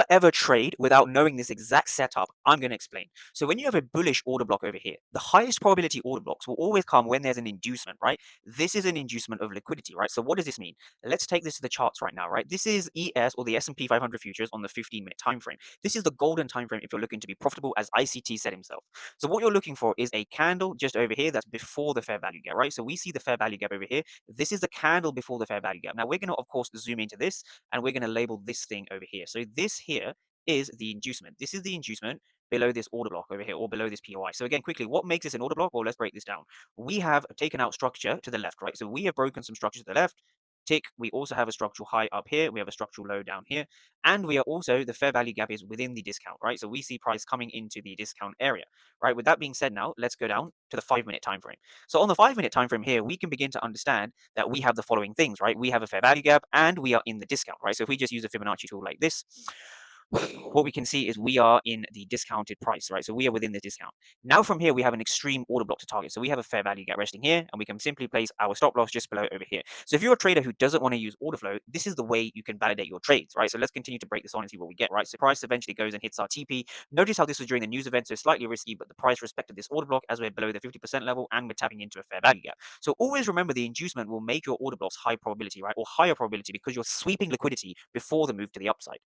ever trade without knowing this exact setup, I'm going to explain. So when you have a bullish order block over here, the highest probability order blocks will always come when there's an inducement, right? This is an inducement of liquidity, right? So what does this mean? Let's take this to the charts right now, right? This is ES, or the S&P 500 futures, on the 15-minute time frame. This is the golden time frame if you're looking to be profitable, as ICT said himself. So what you're looking for is a candle just over here that's before the fair value gap, right? So we see the fair value gap over here. This is the candle before the fair value gap. Now we're going to, of course, zoom into this, and we're going to label this thing over here. So this here is the inducement. This is the inducement below this order block over here, or below this POI. So again, quickly, what makes this an order block? Well, let's break this down. We have taken out structure to the left, right? So we have broken some structure to the left. Tick. We also have a structural high up here. We have a structural low down here. And we are also, the fair value gap is within the discount, right? So we see price coming into the discount area, right? With that being said, now let's go down to the 5-minute time frame. So on the 5-minute time frame here, we can begin to understand that we have the following things, right? We have a fair value gap and we are in the discount, right? So if we just use a Fibonacci tool like this, what we can see is we are in the discounted price, right? So we are within the discount. Now from here, we have an extreme order block to target. So we have a fair value gap resting here, and we can simply place our stop loss just below over here. So if you're a trader who doesn't want to use order flow, this is the way you can validate your trades, right? So let's continue to break this on and see what we get, right? So price eventually goes and hits our TP. Notice how this was during the news event, so slightly risky, but the price respected this order block as we're below the 50% level and we're tapping into a fair value gap. So always remember, the inducement will make your order blocks high probability, right? Or higher probability, because you're sweeping liquidity before the move to the upside.